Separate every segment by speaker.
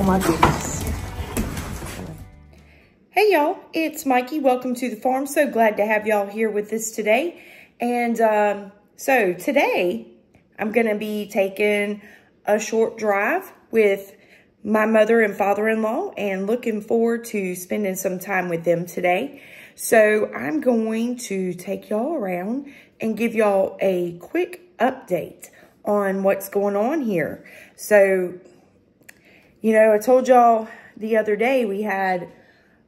Speaker 1: Oh my goodness. Hey y'all, it's Mikey. Welcome to the farm. So glad to have y'all here with us today. And so today I'm going to be taking a short drive with my mother and father-in-law and looking forward to spending some time with them today. So I'm going to take y'all around and give y'all a quick update on what's going on here. So, you know, I told y'all the other day we had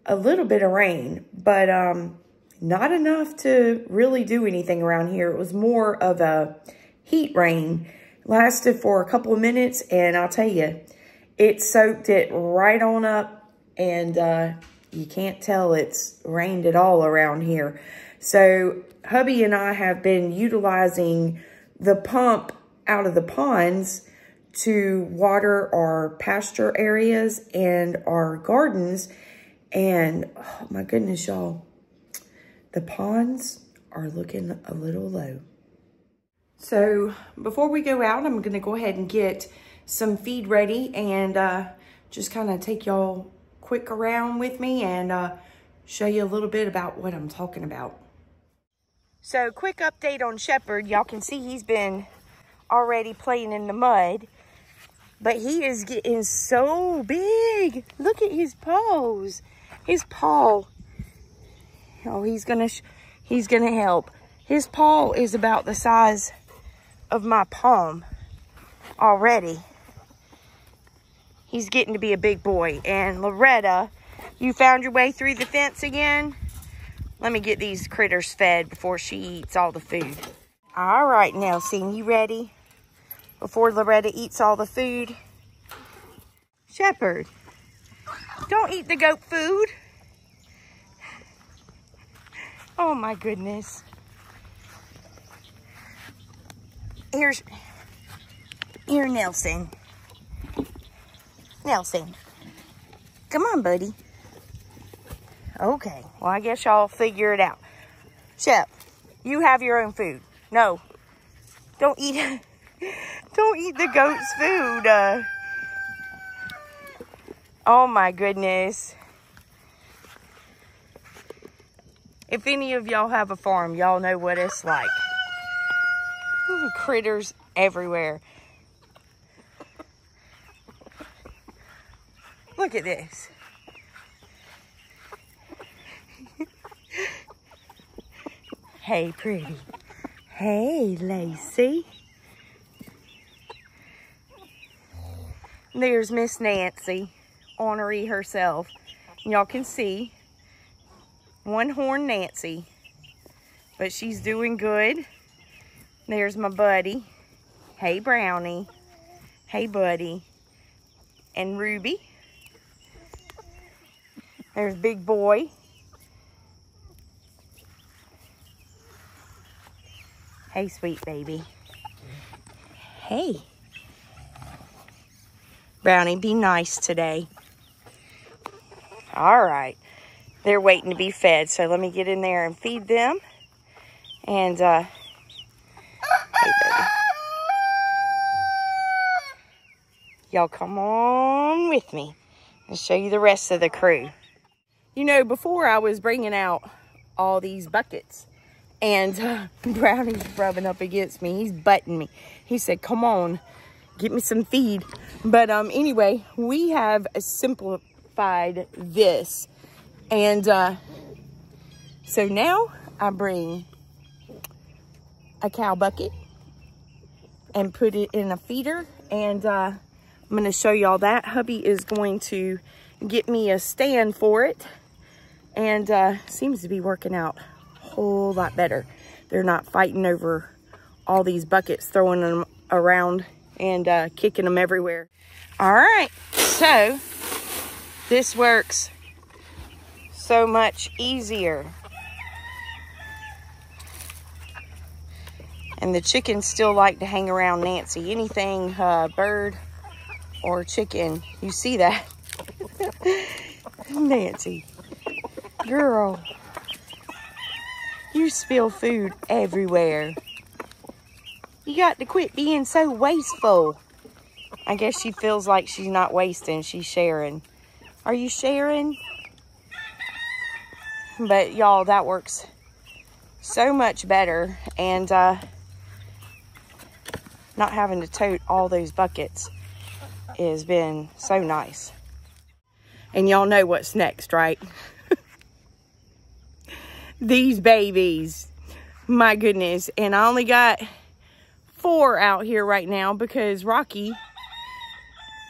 Speaker 1: a little bit of rain, but not enough to really do anything around here. It was more of a heat rain. Lasted for a couple of minutes, and I'll tell you, it soaked it right on up, and you can't tell it's rained at all around here. So hubby and I have been utilizing the pump out of the ponds to water our pasture areas and our gardens. And oh my goodness, y'all, the ponds are looking a little low. So before we go out, I'm gonna go ahead and get some feed ready and just kind of take y'all quick around with me and show you a little bit about what I'm talking about. So quick update on Shepherd. Y'all can see he's been already playing in the mud, but he is getting so big. Look at his paws. His paw. Oh, he's gonna help. His paw is about the size of my palm already. He's getting to be a big boy. And Loretta, you found your way through the fence again? Let me get these critters fed before she eats all the food. All right, Nelson, you ready? Before Loretta eats all the food? Shepherd, don't eat the goat food. Oh my goodness. Here, Nelson. Nelson, come on, buddy. Okay, well, I guess y'all figure it out. Shep, you have your own food. No, don't eat the goat's food. Oh my goodness. If any of y'all have a farm, y'all know what it's like. Critters everywhere. Look at this. Hey, pretty. Hey, Lacey. There's Miss Nancy, ornery herself. Y'all can see one-horn Nancy, but she's doing good. There's my buddy. Hey, Brownie. Hey, buddy. And Ruby. There's Big Boy. Hey, sweet baby. Hey. Brownie, be nice today. All right. They're waiting to be fed, so let me get in there and feed them. And, hey, baby. Y'all come on with me and show you the rest of the crew. You know, before I was bringing out all these buckets, and Brownie's rubbing up against me. He's butting me. He said, come on, get me some feed. But anyway, we have simplified this. And so now I bring a cow bucket and put it in a feeder. And I'm going to show y'all that. Hubby is going to get me a stand for it. And seems to be working out a whole lot better. They're not fighting over all these buckets, throwing them around and kicking them everywhere. All right, so this works so much easier. And the chickens still like to hang around Nancy. Anything bird or chicken, you see that. Nancy, girl, you spill food everywhere. You got to quit being so wasteful. I guess she feels like she's not wasting, she's sharing. Are you sharing? But y'all, that works so much better. And not having to tote all those buckets has been so nice. And y'all know what's next, right? These babies, my goodness. And I only got 4 out here right now because Rocky,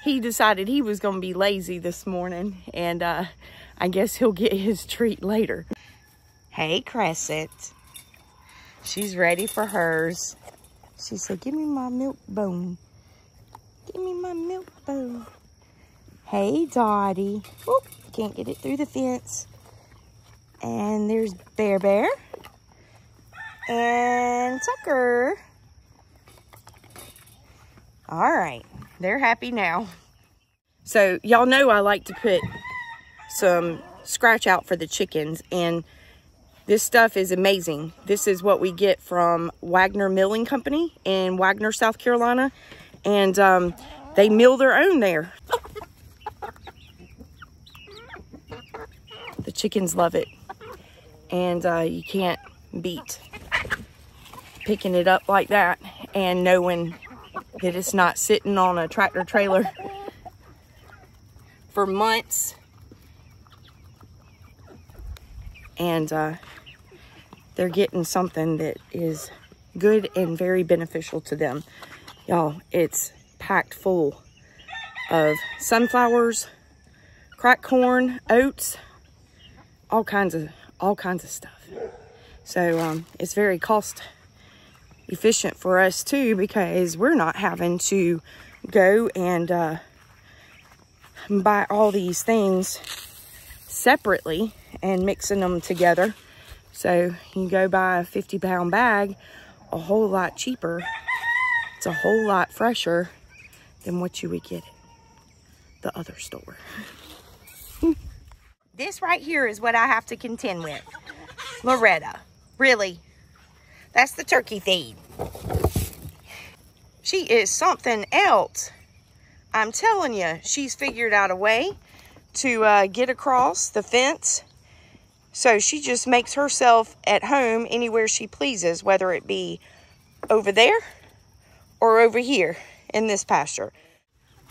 Speaker 1: he decided he was going to be lazy this morning. And I guess he'll get his treat later. Hey, Crescent. She's ready for hers. She said, give me my milk bone. Give me my milk bone. Hey, Dottie. Oop, can't get it through the fence. And there's Bear Bear. And Tucker. All right, they're happy now. So y'all know I like to put some scratch out for the chickens, and this stuff is amazing. This is what we get from Wagener Milling Company in Wagener, South Carolina, and they mill their own there. The chickens love it, and you can't beat picking it up like that and knowing that it's not sitting on a tractor trailer for months. And they're getting something that is good and very beneficial to them. Y'all, it's packed full of sunflowers, cracked corn, oats, all kinds of stuff. So it's very cost efficient for us too, because we're not having to go and buy all these things separately and mixing them together. So you go buy a 50-pound bag, a whole lot cheaper. It's a whole lot fresher than what you would get at the other store. This right here is what I have to contend with. Loretta, really? That's the turkey feed. She is something else. I'm telling you, she's figured out a way to get across the fence. So she just makes herself at home anywhere she pleases, whether it be over there or over here in this pasture.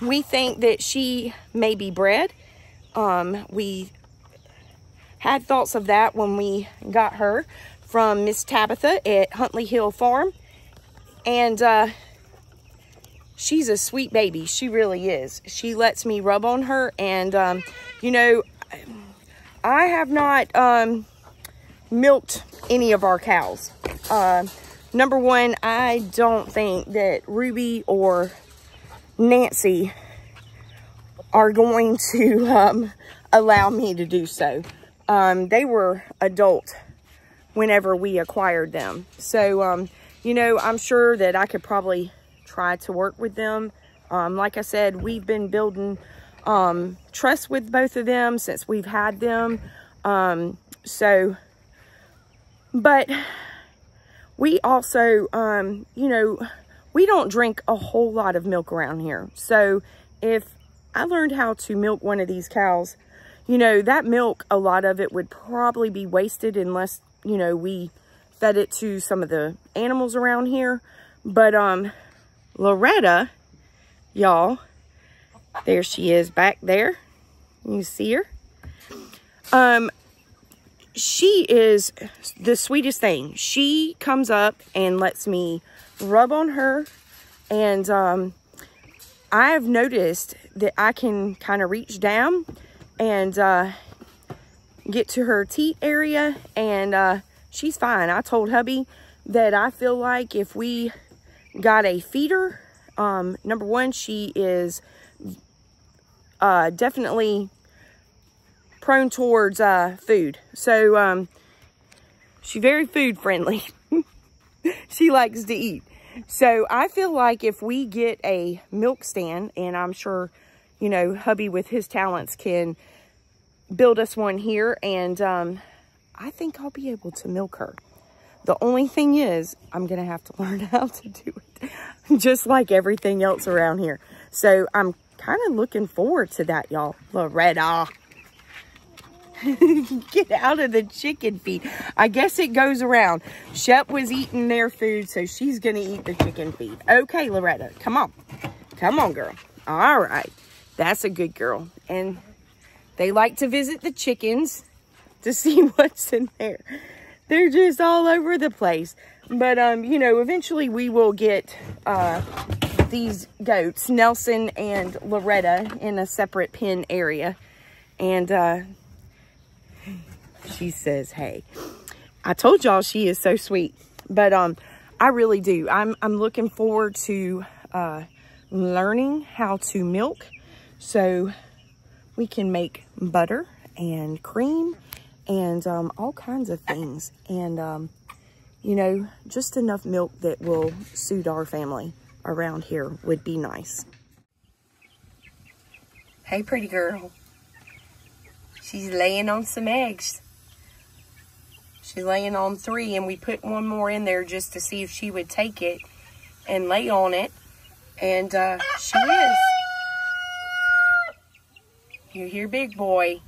Speaker 1: We think that she may be bred. We had thoughts of that when we got her from Miss Tabitha at Huntley Hill Farm. And she's a sweet baby. She really is. She lets me rub on her. And, you know, I have not milked any of our cows. Number one, I don't think that Ruby or Nancy are going to allow me to do so. They were adult whenever we acquired them. So, you know, I'm sure that I could probably try to work with them. Like I said, we've been building trust with both of them since we've had them. But we also, you know, we don't drink a whole lot of milk around here. So if I learned how to milk one of these cows, you know, that milk, a lot of it would probably be wasted unless, you know, we fed it to some of the animals around here. But Loretta, y'all, there she is back there. You see her? She is the sweetest thing. She comes up and lets me rub on her. And I've noticed that I can kind of reach down and get to her teat area. And she's fine. I told hubby that I feel like if we got a feeder, number one, she is definitely prone towards food. So she's very food friendly. She likes to eat. So I feel like if we get a milk stand, and I'm sure, you know, hubby with his talents can build us one here, and I think I'll be able to milk her. The only thing is, I'm going to have to learn how to do it, just like everything else around here. So I'm kind of looking forward to that, y'all. Loretta, get out of the chicken feed. I guess it goes around. Shep was eating their food, so she's going to eat the chicken feed. Okay, Loretta, come on. Come on, girl. All right. That's a good girl. And they like to visit the chickens to see what's in there. They're just all over the place. But, you know, eventually we will get these goats, Nelson and Loretta, in a separate pen area. And she says, hey. I told y'all she is so sweet. But I really do. I'm looking forward to learning how to milk so we can make butter and cream and all kinds of things. And, you know, just enough milk that will suit our family around here would be nice. Hey, pretty girl. She's laying on some eggs. She's laying on 3, and we put one more in there just to see if she would take it and lay on it. And she is. You're here, big boy.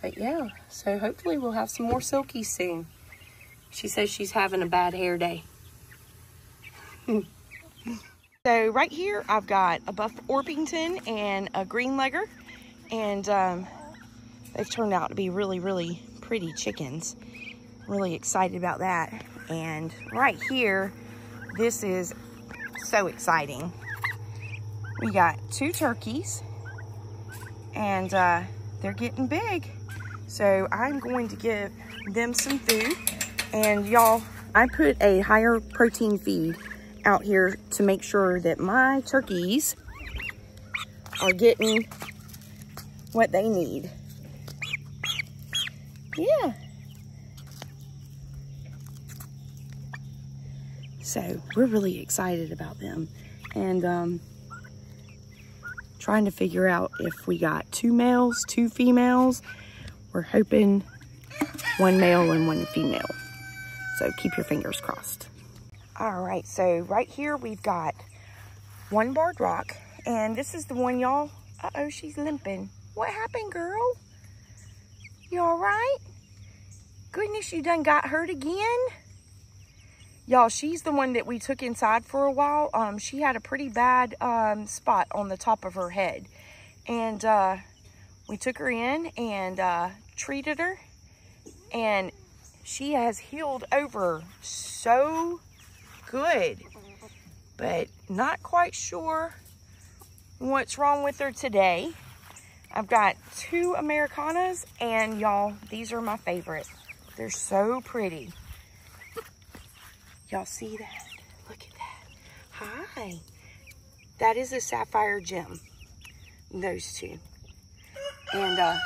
Speaker 1: But yeah, so hopefully we'll have some more silkies soon. She says she's having a bad hair day. So right here, I've got a buff Orpington and a green legger. And they've turned out to be really, really pretty chickens. Really excited about that. And right here, this is so exciting. We got 2 turkeys, and they're getting big. So I'm going to give them some food. And y'all, I put a higher protein feed out here to make sure that my turkeys are getting what they need. Yeah. So we're really excited about them. And trying to figure out if we got 2 males, 2 females. We're hoping 1 male and 1 female. So keep your fingers crossed. All right, so right here we've got 1 barred rock. And this is the one, y'all. Uh-oh, she's limping. What happened, girl? You all right? Goodness, you done got hurt again? Y'all, she's the one that we took inside for a while. She had a pretty bad spot on the top of her head. And we took her in and treated her. And she has healed over so good. But not quite sure what's wrong with her today. I've got 2 Americanas. And y'all, these are my favorite. They're so pretty. Y'all see that? Look at that. Hi. That is a sapphire gem. Those 2. And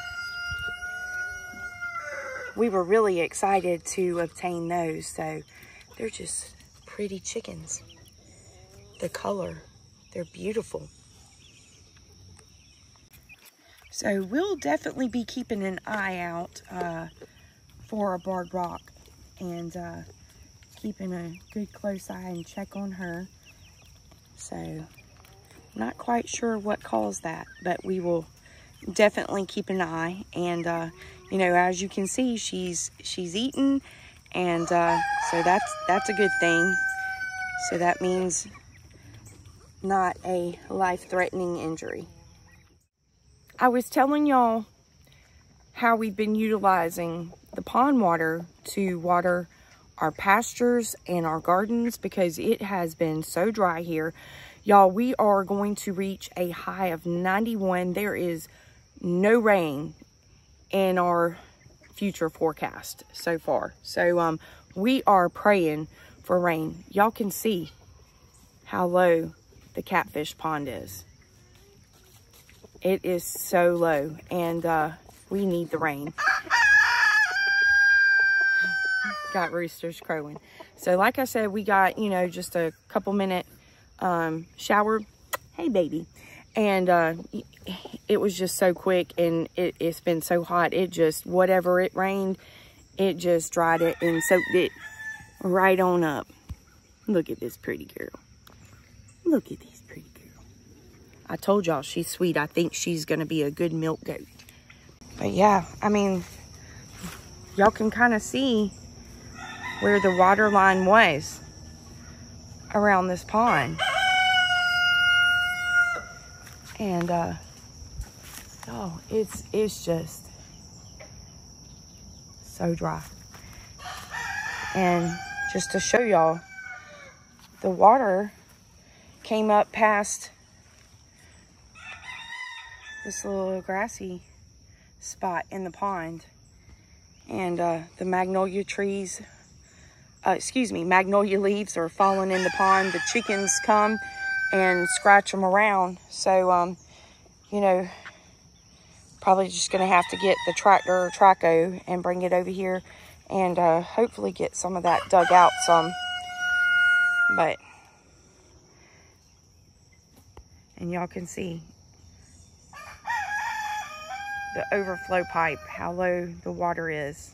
Speaker 1: we were really excited to obtain those. So they're just pretty chickens. The color, they're beautiful. So we'll definitely be keeping an eye out for a barred rock. And keeping a good close eye and check on her. So not quite sure what caused that, but we will definitely keep an eye. And you know, as you can see, she's eating, and so that's a good thing. So that means not a life-threatening injury. I was telling y'all how we've been utilizing the pond water to water our pastures and our gardens because it has been so dry here. Y'all, we are going to reach a high of 91. There is no rain in our future forecast so far. So we are praying for rain. Y'all can see how low the catfish pond is. It is so low, and we need the rain. Got roosters crowing. So like I said, we got, you know, just a couple minute shower. Hey, baby. And it was just so quick, and it's been so hot. It just, whatever it rained, it just dried it and soaked it right on up. Look at this pretty girl. Look at this pretty girl. I told y'all she's sweet. I think she's going to be a good milk goat. But yeah, I mean, y'all can kind of see where the water line was around this pond. And oh, it's just so dry. And just to show y'all, the water came up past this little grassy spot in the pond. And the magnolia trees, magnolia leaves are falling in the pond. The chickens come and scratch them around. So, you know, probably just going to have to get the tractor or traco and bring it over here and hopefully get some of that dug out some. But, and y'all can see the overflow pipe, how low the water is,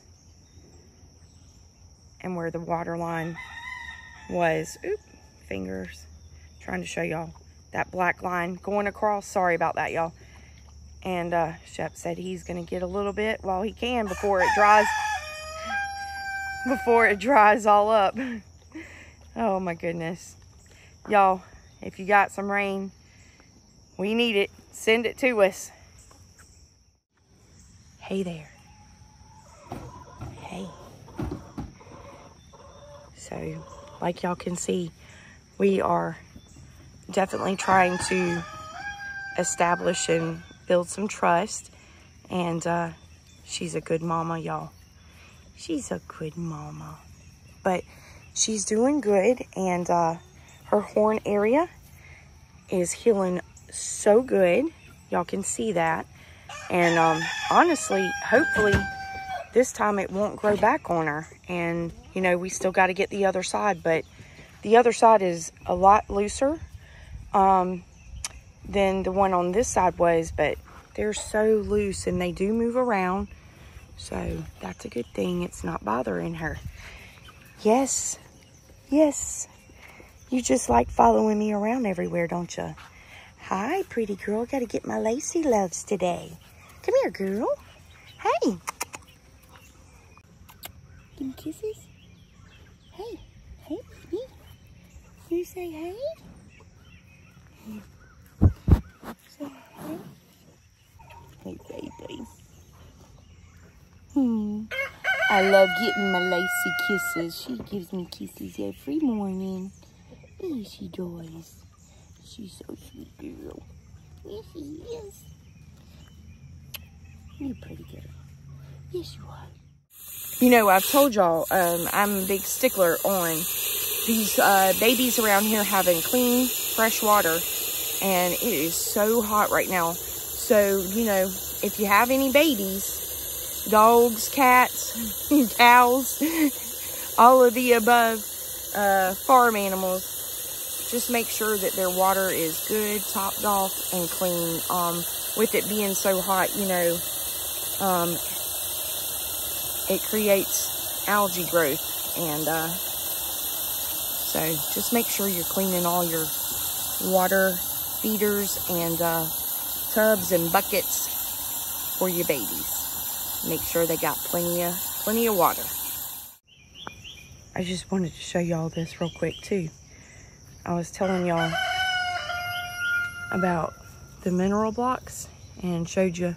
Speaker 1: and where the water line was. Oop, fingers. Trying to show y'all that black line going across. Sorry about that, y'all. And Shep said he's gonna get a little bit while he can before it dries all up. Oh my goodness. Y'all, if you got some rain, we need it. Send it to us. Hey there. Hey. So, like y'all can see, we are definitely trying to establish and build some trust. And she's a good mama, y'all. She's a good mama. But she's doing good, and her horn area is healing so good. Y'all can see that. And honestly, hopefully this time it won't grow back on her. And, you know, we still got to get the other side, but the other side is a lot looser than the one on this side was, but they're so loose and they do move around. So that's a good thing. It's not bothering her. Yes. Yes. You just like following me around everywhere, don't you? Hi, pretty girl. Got to get my Lacey loves today. Come here, girl. Hey. Give me kisses. Hey. Hey, baby. You say hey? Say hey. Hey, baby. I love getting my Lacey kisses. She gives me kisses every morning. Yes, she does. She's so sweet, girl. Yes, she is. You're pretty girl. Yes, you are. You know, I've told y'all, I'm a big stickler on these babies around here having clean, fresh water. And it is so hot right now. So, you know, if you have any babies, dogs, cats, cows, all of the above farm animals, just make sure that their water is good, topped off, and clean. With it being so hot, you know, it creates algae growth. And so just make sure you're cleaning all your water feeders and tubs and buckets for your babies. Make sure they got plenty of water. I just wanted to show y'all this real quick too. I was telling y'all about the mineral blocks and showed you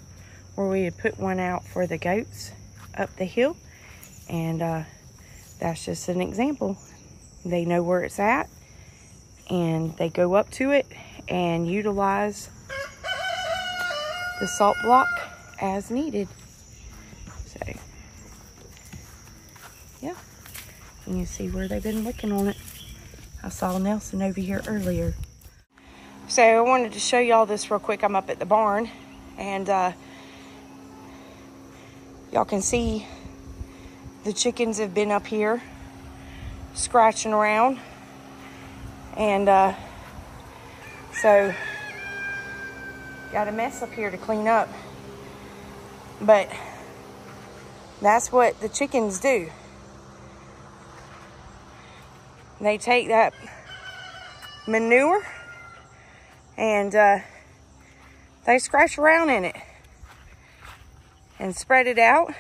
Speaker 1: where we had put one out for the goats up the hill. And that's just an example. They know where it's at and they go up to it and utilize the salt block as needed. So, yeah, you can see where they've been looking on it. I saw Nelson over here earlier. So I wanted to show y'all this real quick. I'm up at the barn and y'all can see the chickens have been up here scratching around. And so got a mess up here to clean up. But That's what the chickens do. They take that manure and they scratch around in it and spread it out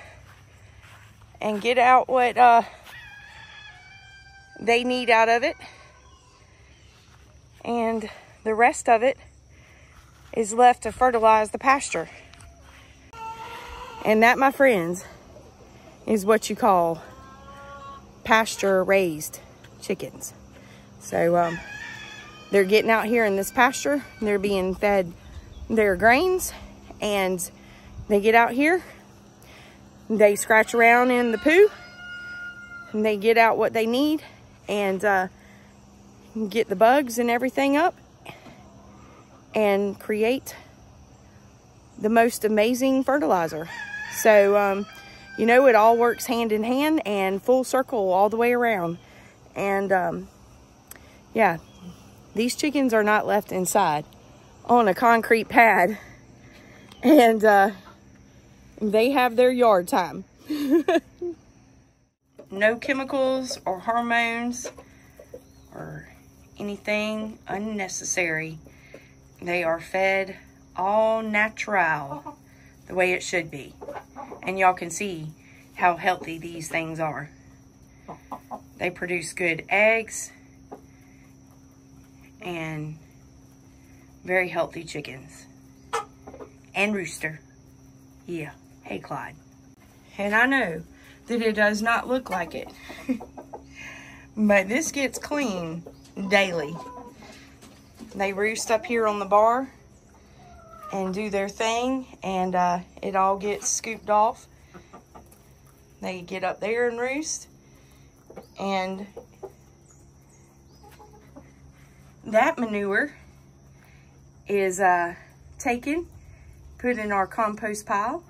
Speaker 1: and get out what they need out of it. And the rest of it is left to fertilize the pasture. And that, my friends, is what you call pasture raised chickens. So they're getting out here in this pasture, they're being fed their grains, and they get out here, they scratch around in the poo, and they get out what they need, and get the bugs and everything up, and create the most amazing fertilizer. So you know, it all works hand in hand and full circle all the way around. And yeah, these chickens are not left inside on a concrete pad, and they have their yard time. No chemicals or hormones or anything unnecessary. They are fed all natural, the way it should be. And y'all can see how healthy these things are. They produce good eggs and very healthy chickens. And rooster. Yeah. Hey, Clyde. And I know that it does not look like it. But this gets clean daily. They roost up here on the bar and do their thing, and it all gets scooped off. They get up there and roost, and that manure is taken, put in our compost pile,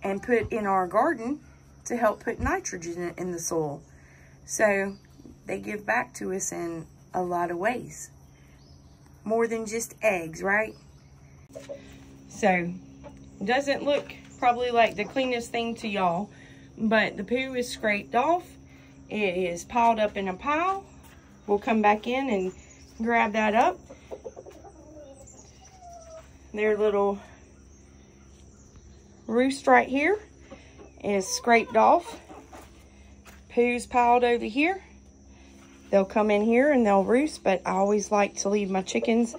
Speaker 1: and put in our garden to help put nitrogen in the soil. So they give back to us in a lot of ways. More than just eggs, right? So, it doesn't look probably like the cleanest thing to y'all, but the poo is scraped off. It is piled up in a pile. We'll come back in and grab that up. Their little roost right here is scraped off. Poo's piled over here. They'll come in here and they'll roost, but I always like to leave my chickens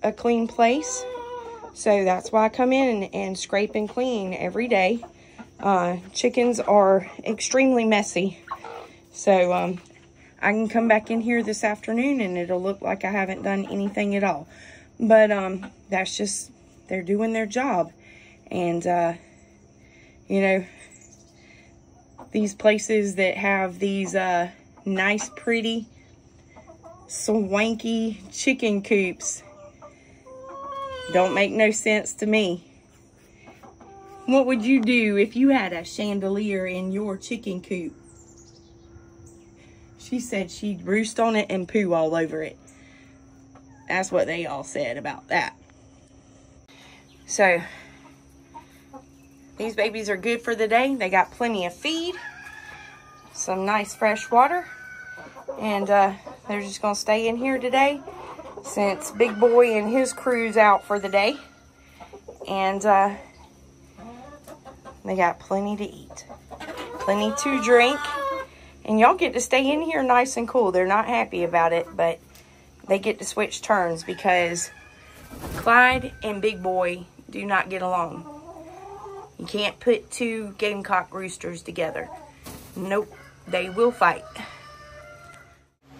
Speaker 1: a clean place. So that's why I come in and scrape and clean every day. Chickens are extremely messy. So I can come back in here this afternoon and it'll look like I haven't done anything at all. But that's just, they're doing their job. And, you know, these places that have these nice, pretty, swanky chicken coops don't make no sense to me. What would you do if you had a chandelier in your chicken coop? She said she'd roost on it and poo all over it. That's what they all said about that. So, these babies are good for the day. They got plenty of feed, some nice fresh water, and they're just gonna stay in here today since Big Boy and his crew's out for the day. And they got plenty to eat, plenty to drink, and y'all get to stay in here nice and cool. They're not happy about it, but they get to switch turns because Clyde and Big Boy do not get along. You can't put two gamecock roosters together. Nope, they will fight.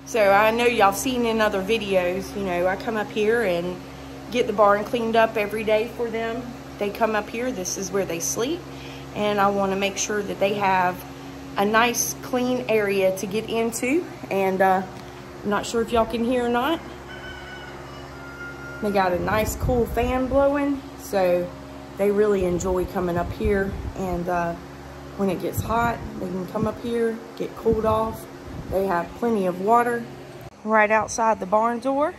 Speaker 1: So I know y'all seen in other videos, you know, I come up here and get the barn cleaned up every day for them. They come up here, this is where they sleep, and I want to make sure that they have a nice clean area to get into. And I'm not sure if y'all can hear or not. They got a nice cool fan blowing, so they really enjoy coming up here. And when it gets hot, they can come up here, get cooled off. They have plenty of water right outside the barn door.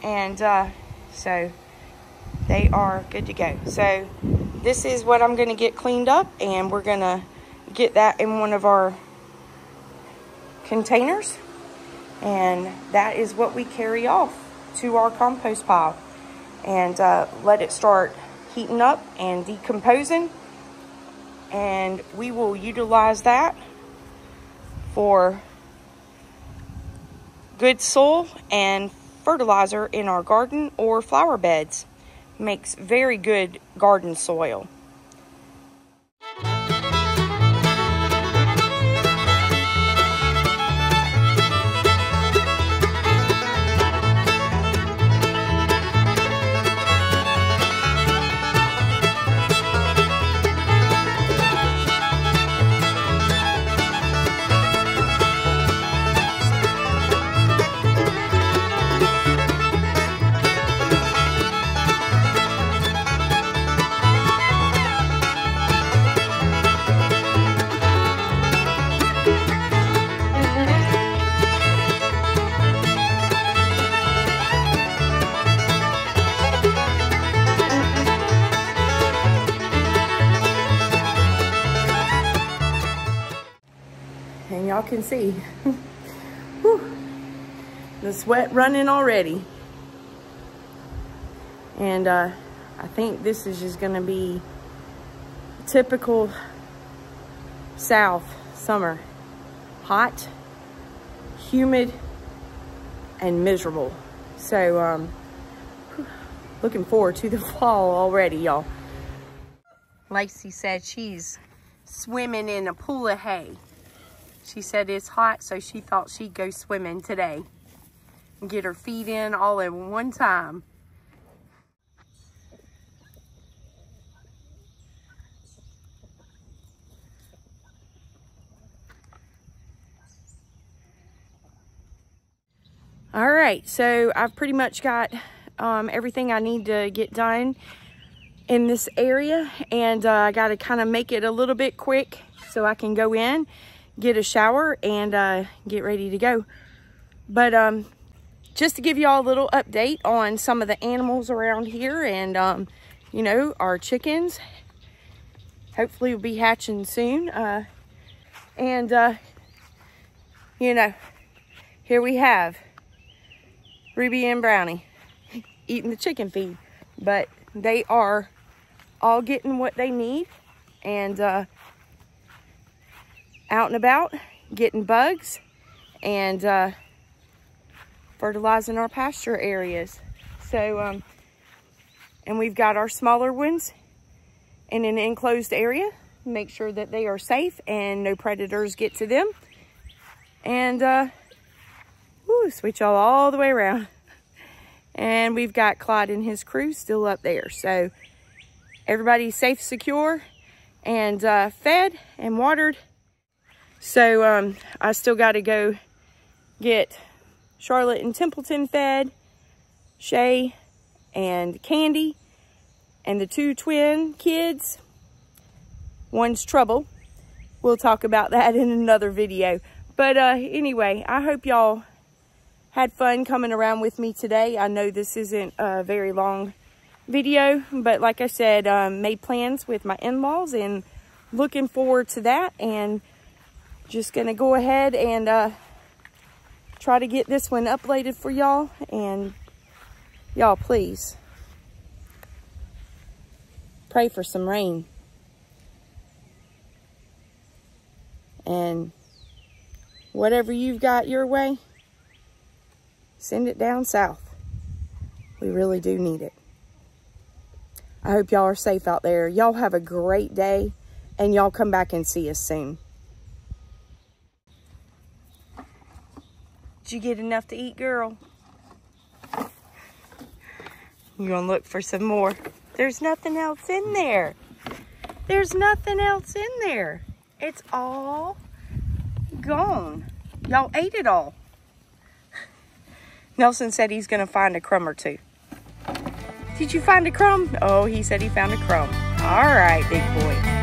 Speaker 1: And so they are good to go. So this is what I'm going to get cleaned up, and we're going to get that in one of our containers, and that is what we carry off to our compost pile and let it start heating up and decomposing, and we will utilize that for good soil and fertilizer in our garden or flower beds. Makes very good garden soil. And y'all can see the sweat running already. And I think this is just gonna be typical South summer. Hot, humid, and miserable. So looking forward to the fall already, y'all. Lacey said she's swimming in a pool of hay. She said it's hot, so she thought she'd go swimming today and get her feet in all at one time. All right, so I've pretty much got everything I need to get done in this area, and I got to kind of make it a little bit quick so I can go in, get a shower, and get ready to go. But just to give y'all a little update on some of the animals around here, and you know, our chickens hopefully will be hatching soon, and you know, here we have Ruby and Brownie eating the chicken feed, but they are all getting what they need, and out and about getting bugs and fertilizing our pasture areas. So and we've got our smaller ones in an enclosed area, make sure that they are safe and no predators get to them. And switch y'all all the way around. And we've got Clyde and his crew still up there. So everybody's safe, secure, and fed and watered. So I still got to go get Charlotte and Templeton fed, Shay and Candy, and the two twin kids. One's trouble. We'll talk about that in another video. But anyway, I hope y'all had fun coming around with me today. I know this isn't a very long video, but like I said, made plans with my in-laws and looking forward to that, and just gonna go ahead and try to get this one uploaded for y'all. And y'all, please pray for some rain, and whatever you've got your way, send it down south. We really do need it. I hope y'all are safe out there. Y'all have a great day, and y'all come back and see us soon. Did you get enough to eat, girl? You're gonna look for some more. There's nothing else in there. There's nothing else in there. It's all gone. Y'all ate it all. Nelson said he's gonna find a crumb or two. Did you find a crumb? Oh, he said he found a crumb. All right, big boy.